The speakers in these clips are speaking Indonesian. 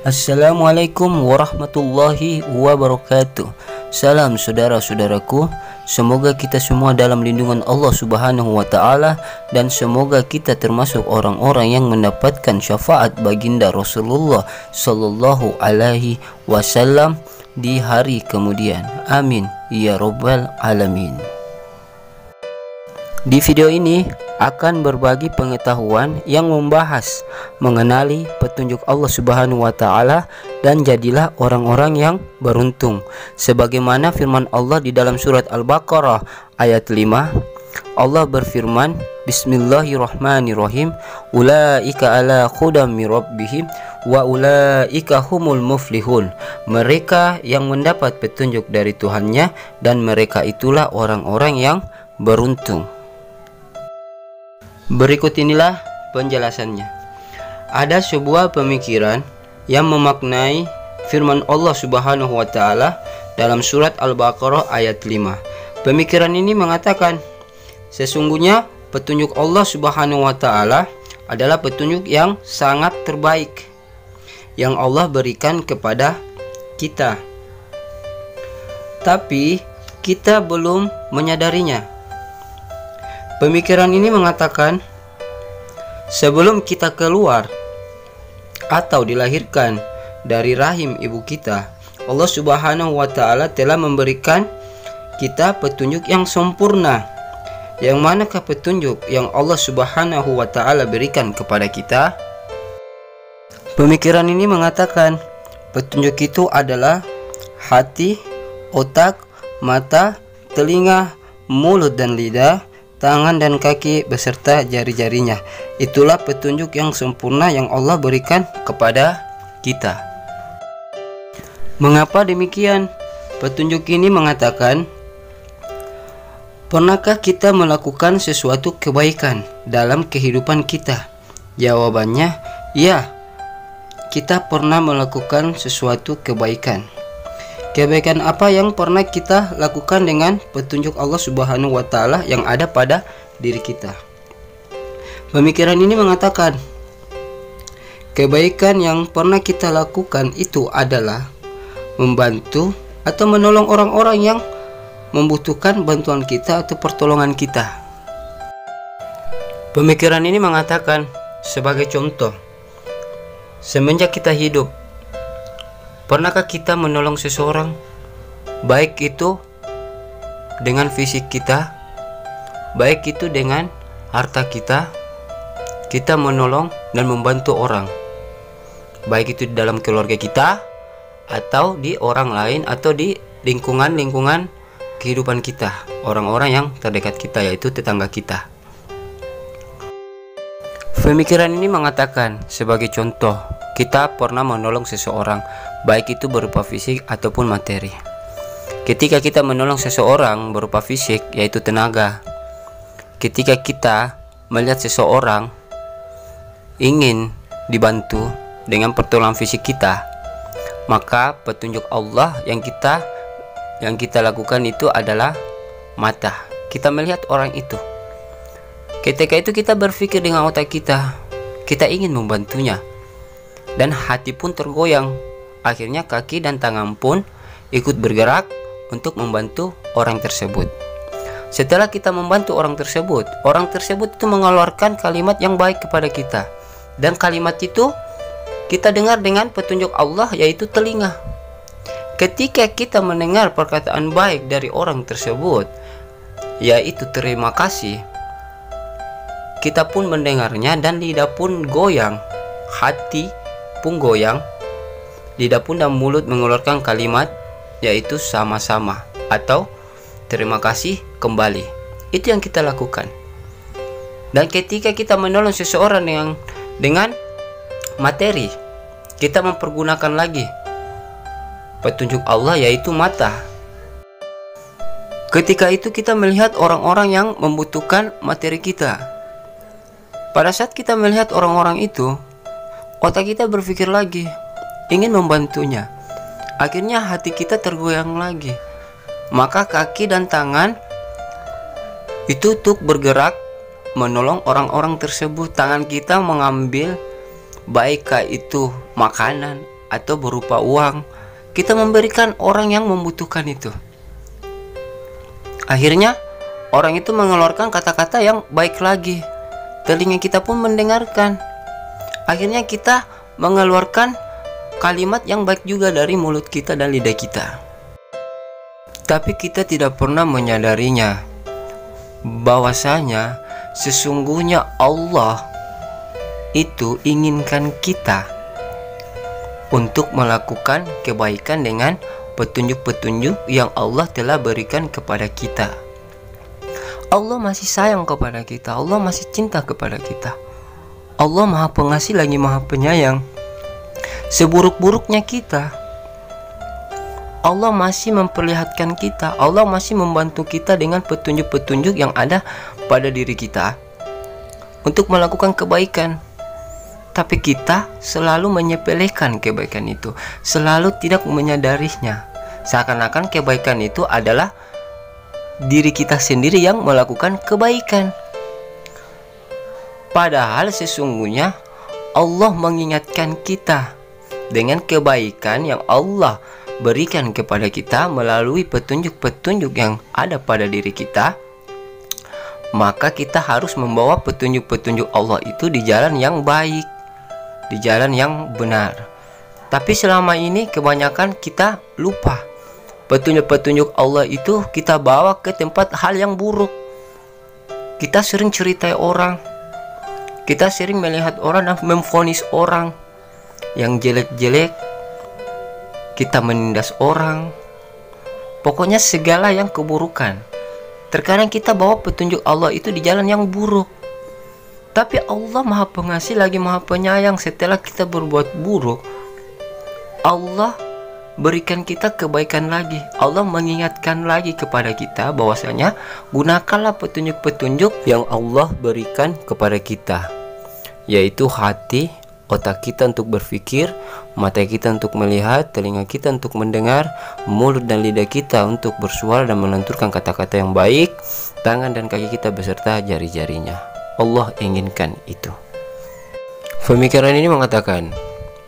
Assalamualaikum warahmatullahi wabarakatuh. Salam saudara-saudaraku. Semoga kita semua dalam lindungan Allah Subhanahu wa taala dan semoga kita termasuk orang-orang yang mendapatkan syafaat baginda Rasulullah sallallahu alaihi wasallam di hari kemudian. Amin ya rabbal alamin. Di video ini akan berbagi pengetahuan yang membahas mengenali petunjuk Allah Subhanahu wa taala dan jadilah orang-orang yang beruntung. Sebagaimana firman Allah di dalam surat Al-Baqarah ayat 5, Allah berfirman, Bismillahirrahmanirrahim, ulaika ala hudam mir rabbihim wa ulaika humul muflihun. Mereka yang mendapat petunjuk dari Tuhannya dan mereka itulah orang-orang yang beruntung. Berikut inilah penjelasannya. Ada sebuah pemikiran yang memaknai firman Allah Subhanahu wa taala dalam surat Al-Baqarah ayat 5. Pemikiran ini mengatakan, sesungguhnya petunjuk Allah Subhanahu wa taala adalah petunjuk yang sangat terbaik yang Allah berikan kepada kita. Tapi kita belum menyadarinya. Pemikiran ini mengatakan, sebelum kita keluar atau dilahirkan dari rahim ibu kita, Allah Subhanahu wa taala telah memberikan kita petunjuk yang sempurna. Yang manakah petunjuk yang Allah Subhanahu wa taala berikan kepada kita? Pemikiran ini mengatakan, petunjuk itu adalah hati, otak, mata, telinga, mulut dan lidah, tangan dan kaki beserta jari-jarinya. Itulah petunjuk yang sempurna yang Allah berikan kepada kita. Mengapa demikian? Petunjuk ini mengatakan, pernahkah kita melakukan sesuatu kebaikan dalam kehidupan kita? Jawabannya, ya. Kita pernah melakukan sesuatu kebaikan. Kebaikan apa yang pernah kita lakukan dengan petunjuk Allah Subhanahu wa taala yang ada pada diri kita? Pemikiran ini mengatakan, kebaikan yang pernah kita lakukan itu adalah membantu atau menolong orang-orang yang membutuhkan bantuan kita atau pertolongan kita. Pemikiran ini mengatakan, sebagai contoh, semenjak kita hidup, pernahkah kita menolong seseorang, baik itu dengan fisik kita, baik itu dengan harta kita? Kita menolong dan membantu orang, baik itu di dalam keluarga kita, atau di orang lain, atau di lingkungan kehidupan kita, orang-orang yang terdekat kita, yaitu tetangga kita. Pemikiran ini mengatakan, sebagai contoh, kita pernah menolong seseorang, baik itu berupa fisik ataupun materi. Ketika kita menolong seseorang berupa fisik, yaitu tenaga, ketika kita melihat seseorang ingin dibantu dengan pertolongan fisik kita, maka petunjuk Allah yang kita lakukan itu adalah mata. Kita melihat orang itu. Ketika itu kita berpikir dengan otak kita ingin membantunya. Dan hati pun tergoyang. Akhirnya kaki dan tangan pun ikut bergerak untuk membantu orang tersebut. Setelah kita membantu orang tersebut itu mengeluarkan kalimat yang baik kepada kita. Dan kalimat itu kita dengar dengan petunjuk Allah, yaitu telinga. Ketika kita mendengar perkataan baik dari orang tersebut, yaitu terima kasih, kita pun mendengarnya dan lidah pun goyang, hati pun goyang, lidah pun dan mulut mengeluarkan kalimat yaitu sama-sama atau terima kasih kembali. Itu yang kita lakukan. Dan ketika kita menolong seseorang dengan materi, kita mempergunakan lagi petunjuk Allah, yaitu mata. Ketika itu kita melihat orang-orang yang membutuhkan materi kita. Pada saat kita melihat orang-orang itu, otak kita berpikir lagi, ingin membantunya. Akhirnya hati kita tergoyang lagi. Maka kaki dan tangan itu untuk bergerak menolong orang-orang tersebut. Tangan kita mengambil baik itu makanan atau berupa uang, kita memberikan orang yang membutuhkan itu. Akhirnya orang itu mengeluarkan kata-kata yang baik lagi. Telinga kita pun mendengarkan. Akhirnya kita mengeluarkan kalimat yang baik juga dari mulut kita dan lidah kita. Tapi kita tidak pernah menyadarinya bahwasanya sesungguhnya Allah itu inginkan kita untuk melakukan kebaikan dengan petunjuk-petunjuk yang Allah telah berikan kepada kita. Allah masih sayang kepada kita, Allah masih cinta kepada kita. Allah Maha Pengasih lagi Maha Penyayang. Seburuk-buruknya kita, Allah masih memperlihatkan kita, Allah masih membantu kita dengan petunjuk-petunjuk yang ada pada diri kita untuk melakukan kebaikan. Tapi kita selalu menyepelekan kebaikan itu, selalu tidak menyadarinya. Seakan-akan kebaikan itu adalah diri kita sendiri yang melakukan kebaikan. Padahal sesungguhnya Allah mengingatkan kita dengan kebaikan yang Allah berikan kepada kita melalui petunjuk-petunjuk yang ada pada diri kita. Maka kita harus membawa petunjuk-petunjuk Allah itu di jalan yang baik, di jalan yang benar. Tapi selama ini kebanyakan kita lupa. Petunjuk-petunjuk Allah itu kita bawa ke tempat hal yang buruk. Kita sering ceritai orang, kita sering melihat orang dan memvonis orang yang jelek-jelek. Kita menindas orang, pokoknya segala yang keburukan. Terkadang kita bawa petunjuk Allah itu di jalan yang buruk. Tapi Allah Maha Pengasih lagi Maha Penyayang. Setelah kita berbuat buruk, Allah berikan kita kebaikan lagi. Allah mengingatkan lagi kepada kita bahwasanya gunakanlah petunjuk-petunjuk yang Allah berikan kepada kita, yaitu hati, otak kita untuk berpikir, mata kita untuk melihat, telinga kita untuk mendengar, mulut dan lidah kita untuk bersuara dan melenturkan kata-kata yang baik, tangan dan kaki kita beserta jari-jarinya. Allah inginkan itu. Pemikiran ini mengatakan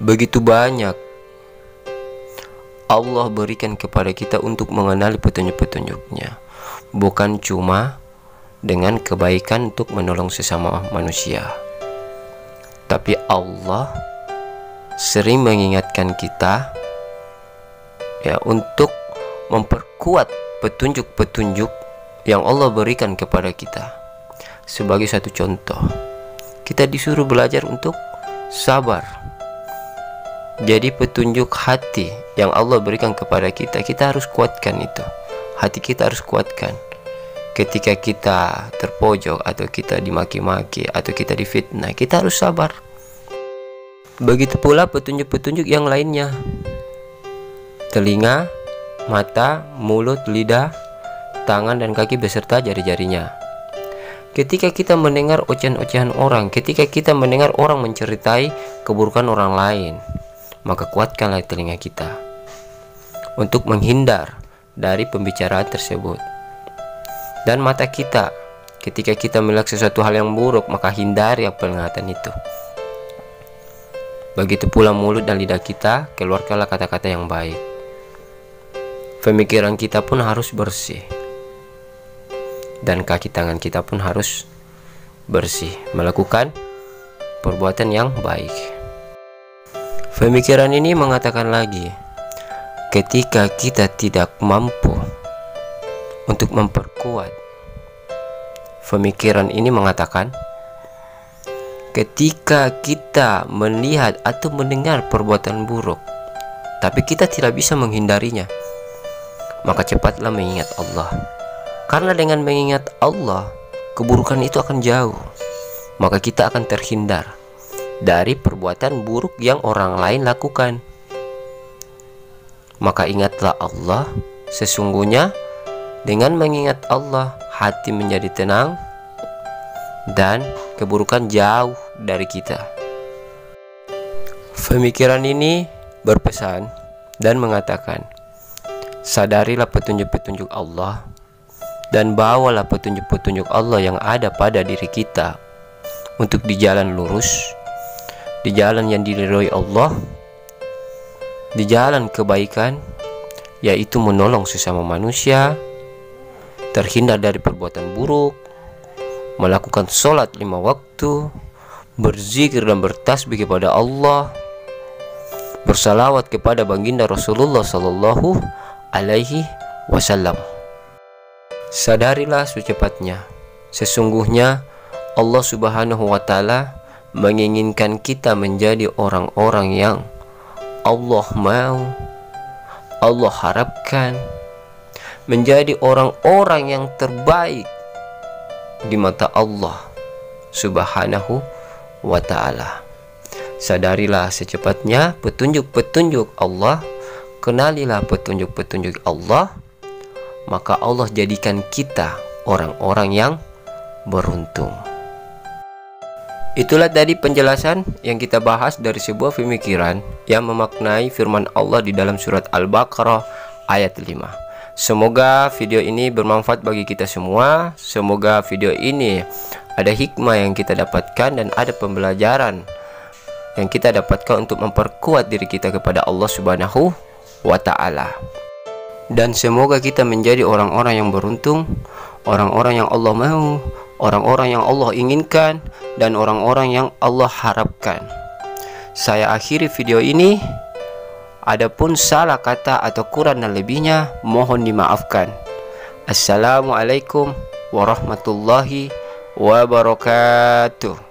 begitu banyak Allah berikan kepada kita untuk mengenali petunjuk-petunjuknya, bukan cuma dengan kebaikan untuk menolong sesama manusia, tapi Allah sering mengingatkan kita ya untuk memperkuat petunjuk-petunjuk yang Allah berikan kepada kita. Sebagai satu contoh, kita disuruh belajar untuk sabar. Jadi petunjuk hati yang Allah berikan kepada kita, kita harus kuatkan itu. Hati kita harus kuatkan. Ketika kita terpojok atau kita dimaki-maki atau kita difitnah, kita harus sabar. Begitu pula petunjuk-petunjuk yang lainnya. Telinga, mata, mulut, lidah, tangan dan kaki beserta jari-jarinya. Ketika kita mendengar ocehan-ocehan orang, ketika kita mendengar orang menceritai keburukan orang lain, maka kuatkanlah telinga kita untuk menghindar dari pembicaraan tersebut. Dan mata kita, ketika kita melihat sesuatu hal yang buruk, maka hindari penglihatan itu. Begitu pula mulut dan lidah kita, keluarkanlah kata-kata yang baik. Pemikiran kita pun harus bersih, dan kaki tangan kita pun harus bersih, melakukan perbuatan yang baik. Pemikiran ini mengatakan lagi, ketika kita tidak mampu untuk memperkuat, pemikiran ini mengatakan ketika kita melihat atau mendengar perbuatan buruk, tapi kita tidak bisa menghindarinya, maka cepatlah mengingat Allah. Karena dengan mengingat Allah, keburukan itu akan jauh, maka kita akan terhindar dari perbuatan buruk yang orang lain lakukan. Maka ingatlah Allah, sesungguhnya dengan mengingat Allah, hati menjadi tenang dan keburukan jauh dari kita. Pemikiran ini berpesan dan mengatakan, sadarilah petunjuk-petunjuk Allah dan bawalah petunjuk-petunjuk Allah yang ada pada diri kita untuk di jalan lurus, di jalan yang diridhoi Allah, di jalan kebaikan, yaitu menolong sesama manusia, terhindar dari perbuatan buruk, melakukan sholat 5 waktu, berzikir dan bertasbih kepada Allah, bersalawat kepada baginda Rasulullah Sallallahu Alaihi Wasallam. Sadarilah secepatnya, sesungguhnya Allah Subhanahu wa Ta'ala menginginkan kita menjadi orang-orang yang Allah mau, Allah harapkan, menjadi orang-orang yang terbaik di mata Allah Subhanahu wa Ta'ala. Sadarilah secepatnya petunjuk-petunjuk Allah, kenalilah petunjuk-petunjuk Allah, maka Allah jadikan kita orang-orang yang beruntung. Itulah tadi penjelasan yang kita bahas dari sebuah pemikiran yang memaknai firman Allah di dalam surat Al-Baqarah ayat 5. Semoga video ini bermanfaat bagi kita semua. Semoga video ini ada hikmah yang kita dapatkan dan ada pembelajaran yang kita dapatkan untuk memperkuat diri kita kepada Allah Subhanahu wa Ta'ala. Dan semoga kita menjadi orang-orang yang beruntung, orang-orang yang Allah mau, orang-orang yang Allah inginkan, dan orang-orang yang Allah harapkan. Saya akhiri video ini. Adapun salah kata atau kurang dan lebihnya mohon dimaafkan. Assalamualaikum warahmatullahi wabarakatuh.